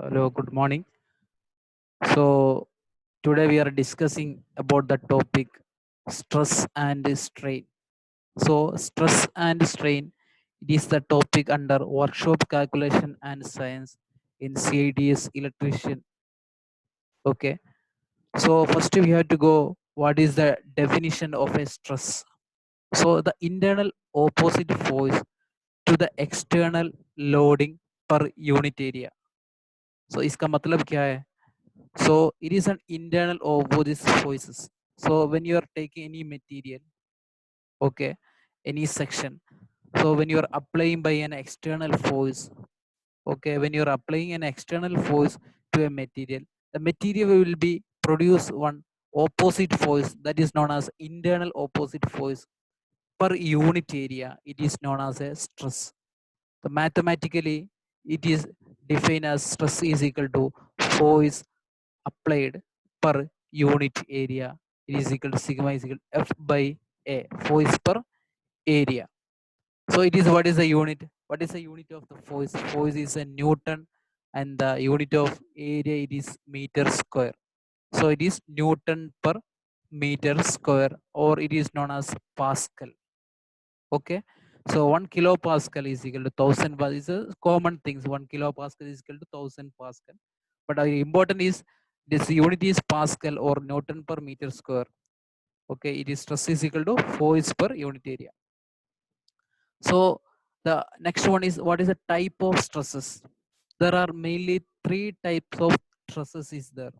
Hello, good morning. So, today we are discussing about the topic stress and strain. So, stress and strain, it is the topic under workshop calculation and science in CIDS electrician. Okay. So, first we have to go what is the definition of a stress. So, the internal opposite force to the external loading per unit area. So, इसका मतलब क्या है? So it is an internal of both these forces. So when you are taking any material, okay, any section, so when you are applying by an external force, okay, when you are applying an external force to a material, the material will be produce one opposite force that is known as internal opposite force per unit area. It is known as a stress. So mathematically it is defined as stress is equal to force applied per unit area. It is equal to sigma is equal to F by A, force per area. So it is what is the unit? What is the unit of the force? Force is a Newton and the unit of area it is meter square. So it is Newton per meter square or it is known as Pascal. Okay. So 1 kilopascal is equal to 1000. Is a common things. 1 kilopascal is equal to 1000 pascal. But important is this unit is Pascal or Newton per meter square. Okay, it is stress is equal to force per unit area. So the next one is what is the type of stresses? There are mainly three types of stresses is there.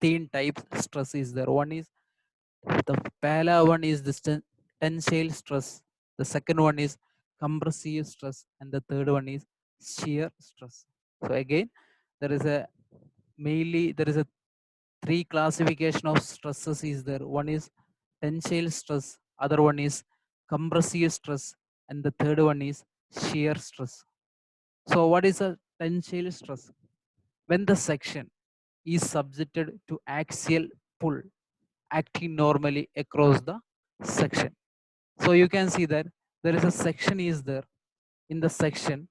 Thin types stress is there. One is the pala one is the tensile stress. The second one is compressive stress, and the third one is shear stress. So again, there is a mainly there is a three classification of stresses is there. One is tensile stress, other one is compressive stress, and the third one is shear stress. So what is a tensile stress? When the section is subjected to axial pull acting normally across the section. So you can see that there is a section is there. In the section,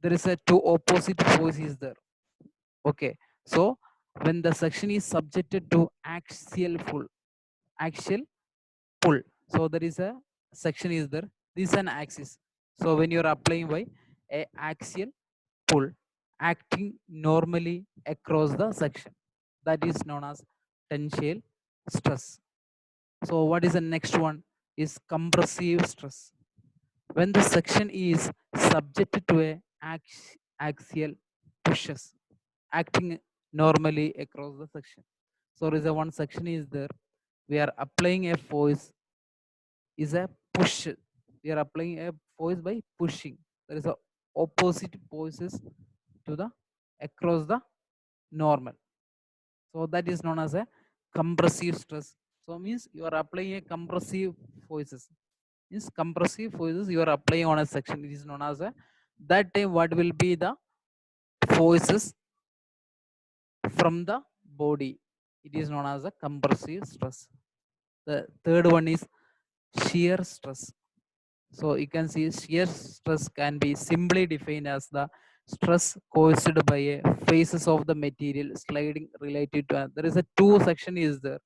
there is a two opposite force is there. Okay. So when the section is subjected to axial pull. So there is a section is there. This is an axis. So when you are applying by a axial pull acting normally across the section, that is known as tensile stress. So what is the next one is compressive stress. When the section is subjected to a axial pushes acting normally across the section. So there is a one section is there. We are applying a force is a push. We are applying a force by pushing. There is a opposite forces to the across the normal. So that is known as a compressive stress. So means you are applying a compressive forces. Means compressive forces you are applying on a section. It is known as a that time what will be the forces from the body. It is known as a compressive stress. The third one is shear stress. So you can see shear stress can be simply defined as the stress caused by a phases of the material sliding related to there is a two section is there.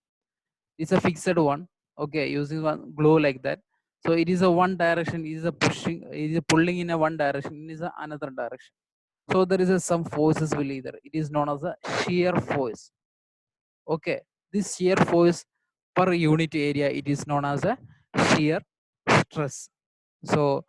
It's a fixed one. Okay, using one glow like that. So it is a one direction, it is a pushing, it is a pulling in a one direction, it is a another direction. So there is a some forces will either. It is known as a shear force. Okay, this shear force per unit area, it is known as a shear stress. So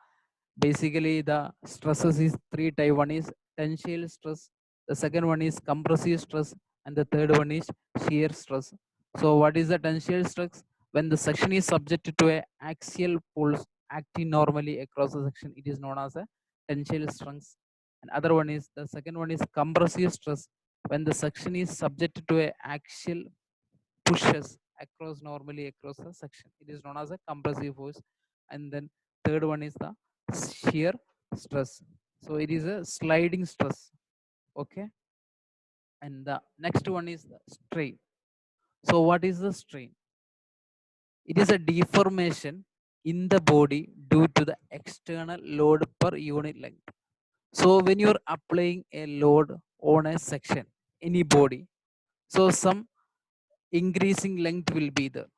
basically the stresses is three type. One is tensile stress, the second one is compressive stress, and the third one is shear stress. So what is the tensile stress? When the section is subjected to a axial pulls acting normally across the section, it is known as a tensile stress. And other one is the second one is compressive stress. When the section is subjected to a axial pushes across normally across the section, it is known as a compressive force. And then third one is the shear stress. So it is a sliding stress. Okay. And the next one is the strain. So what is the strain? It is a deformation in the body due to the external load per unit length. So when you're applying a load on a section, any body. So some increasing length will be there.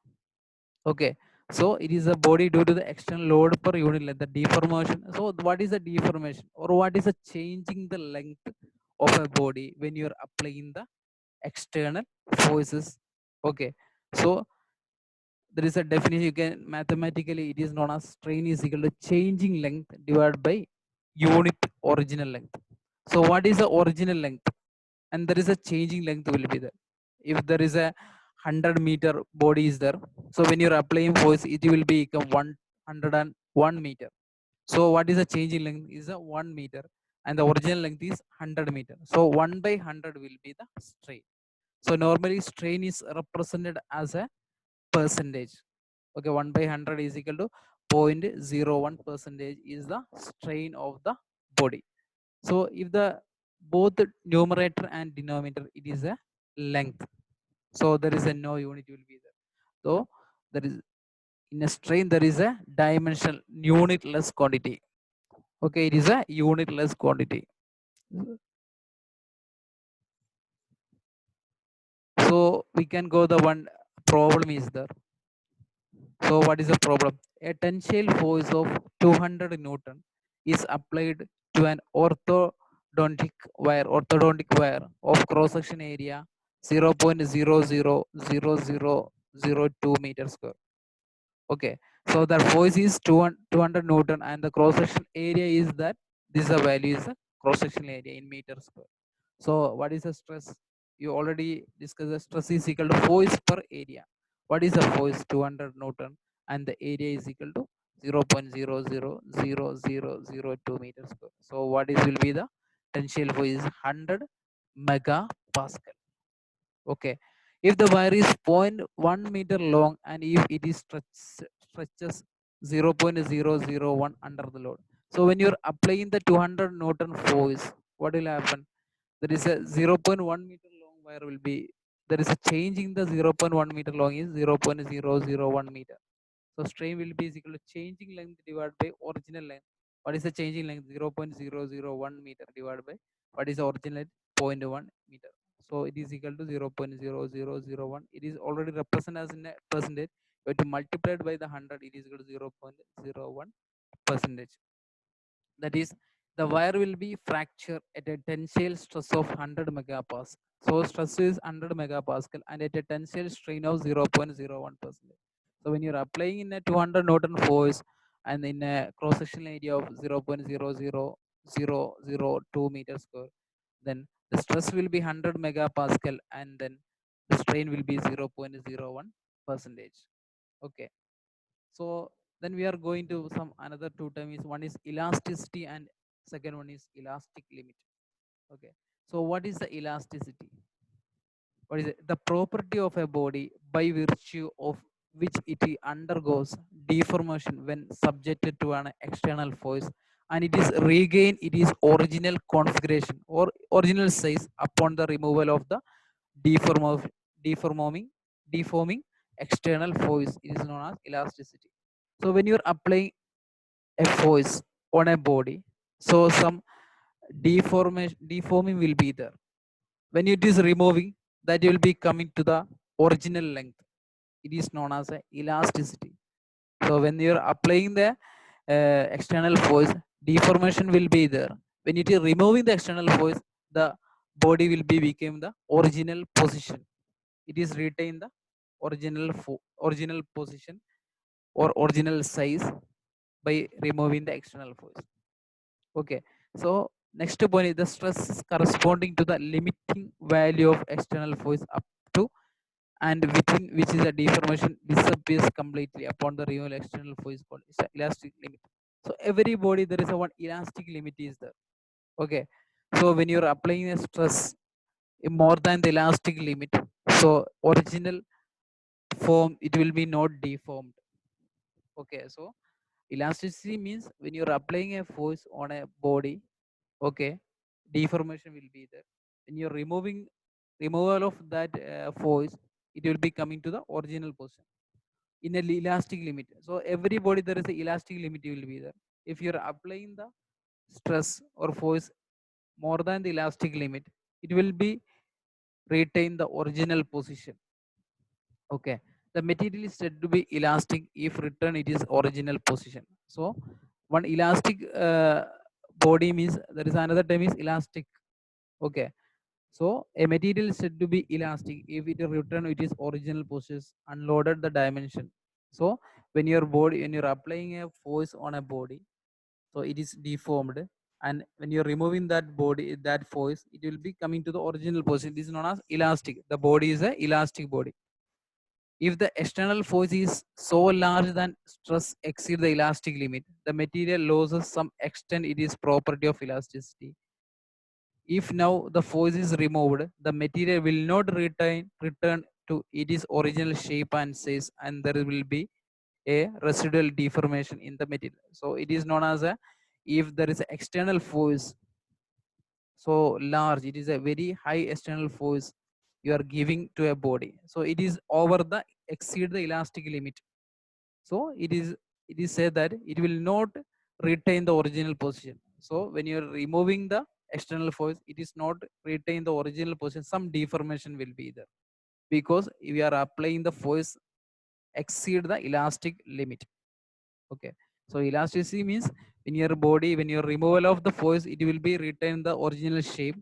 Okay. So it is a body due to the external load per unit length, the deformation. So what is the deformation or what is the changing the length of a body when you are applying the external forces? Okay. So there is a definition you can mathematically it is known as strain is equal to changing length divided by unit original length. So what is the original length? And there is a changing length will be there. If there is a 100-meter body is there, so when you're applying force it will become 101 meter. So what is the changing length is a 1 meter and the original length is 100 meter. So 1 by 100 will be the strain. So normally strain is represented as a percentage. Okay, 1 by 100 is equal to 0.01 percentage is the strain of the body. So if the both the numerator and denominator it is a length, so there is a no unit will be there. So there is in a strain there is a dimensional unitless quantity. Okay, it is a unitless quantity. So we can go the one problem is there. So what is the problem? A tensile force of 200 Newton is applied to an orthodontic wire of cross-section area 0.000002 meters square. Okay, so the force is 200 Newton and the cross-section area is that this is the value is the cross-section area in meters square. So what is the stress? You already discussed the stress is equal to force per area. What is the force? 200 Newton and the area is equal to 0.000002 meters square. So what is will be the tensile force is 100 megapascal. Okay. If the wire is 0.1 meter long and if it is stretches 0.001 under the load. So when you're applying the 200 Newton force, what will happen? There is a 0.1 meter long wire will be there is a change in the 0.1 meter long is 0.001 meter. So strain will be is equal to changing length divided by original length. What is the changing length? 0.001 meter divided by what is the original length? 0.1 meter. So it is equal to 0.0001. It is already represented as in a percentage. But to multiply it by the 100, it is equal to 0.01 percentage. That is, the wire will be fractured at a tensile stress of 100 megapascal. So stress is 100 megapascal and at a tensile strain of 0.01 percent. So when you're applying in a 200 Newton force and in a cross sectional area of 0.00002 meters square, then the stress will be 100 megapascal and then the strain will be 0.01 percentage. Okay. So then we are going to some another two terms. One is elasticity and second one is elastic limit. Okay. So what is the elasticity? What is it? The property of a body by virtue of which it undergoes deformation when subjected to an external force and it is regain its original configuration or original size upon the removal of the deform of deforming deforming external force. It is known as elasticity. So when you're applying a force on a body, so some deforming will be there. When it is removing, that will be coming to the original length. It is known as a elasticity. So when you're applying the external force, deformation will be there. When it is removing the external force, the body will be become the original position. It is retain the original position or original size by removing the external force. Okay. So next point is the stress is corresponding to the limiting value of external force up to and within which is a deformation disappears completely upon the removal external force called elastic limit. So every body there is a one elastic limit is there. Okay. So when you're applying a stress more than the elastic limit, so original form it will be not deformed. Okay. So elasticity means when you're applying a force on a body, okay, deformation will be there. When you're removal of that force, it will be coming to the original position in a elastic limit. So everybody there is a elastic limit will be there. If you're applying the stress or force more than the elastic limit, it will be retain the original position. Okay, the material is said to be elastic if return it is original position. So one elastic body means there is another term is elastic. Okay, so a material is said to be elastic if it return it is original position unloaded the dimension. So when you're applying a force on a body, so it is deformed, and when you're removing that body, that force, it will be coming to the original position. This is known as elastic. The body is a elastic body. If the external force is so large that stress exceeds the elastic limit, the material loses some extent it is property of elasticity. If now the force is removed, the material will not return to its original shape and size, and there will be a residual deformation in the material. So it is known as a, if there is an external force so large, it is a very high external force you are giving to a body, so it is over the exceed the elastic limit. So it is said that it will not retain the original position. So when you are removing the external force, it is not retain the original position, some deformation will be there, because we are applying the force exceed the elastic limit. Okay, so elasticity means in your body, when your removal of the force, it will be retain the original shape.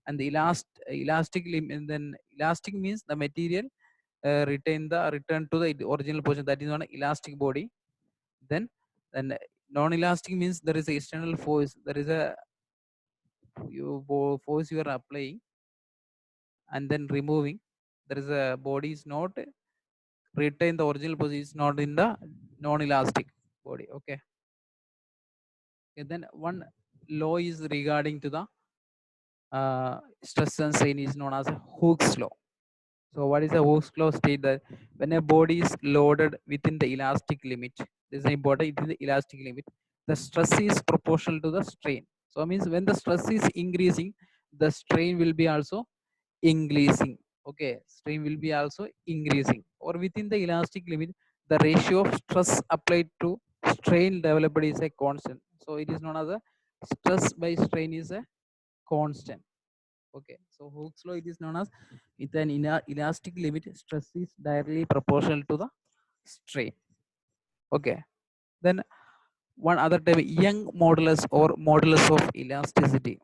And the elastic limit, then elastic means the material return to the original position, that is on elastic body. Then non-elastic means there is a external force, there is a force you are applying and then removing, there is a body is not retain the original position, is not in the non-elastic body. Okay. Okay, then one law is regarding to the stress and strain is known as Hooke's law. So what is the Hooke's law? State that when a body is loaded within the elastic limit, this is important, it is the elastic limit, the stress is proportional to the strain. So it means when the stress is increasing, the strain will be also increasing. Okay, strain will be also increasing. Or within the elastic limit, the ratio of stress applied to strain developed is a constant. So it is known as a stress by strain is a constant. Okay, so Hooke's law, it is known as with an elastic limit, stress is directly proportional to the strain. Okay, then one other term, Young modulus or modulus of elasticity.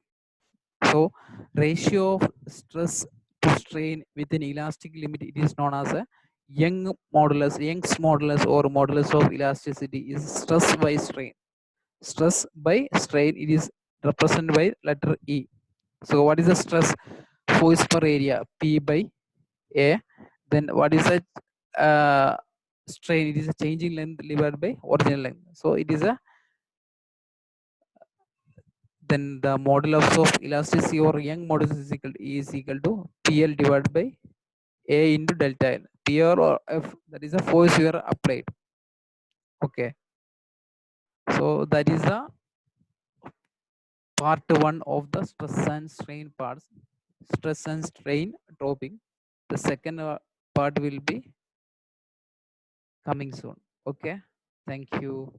So ratio of stress to strain within elastic limit, it is known as a Young's modulus or modulus of elasticity is stress by strain. Stress by strain, it is represented by letter E. So what is the stress? Force per area, P by A. Then what is the strain? It is a changing length divided by original length. So it is a, then the modulus of elasticity or Young modulus is equal to PL divided by A into delta L. P or F, that is the force you are applied. Okay. So that is the part one of the stress and strain parts, stress and strain topic. The second part will be coming soon. Okay. Thank you.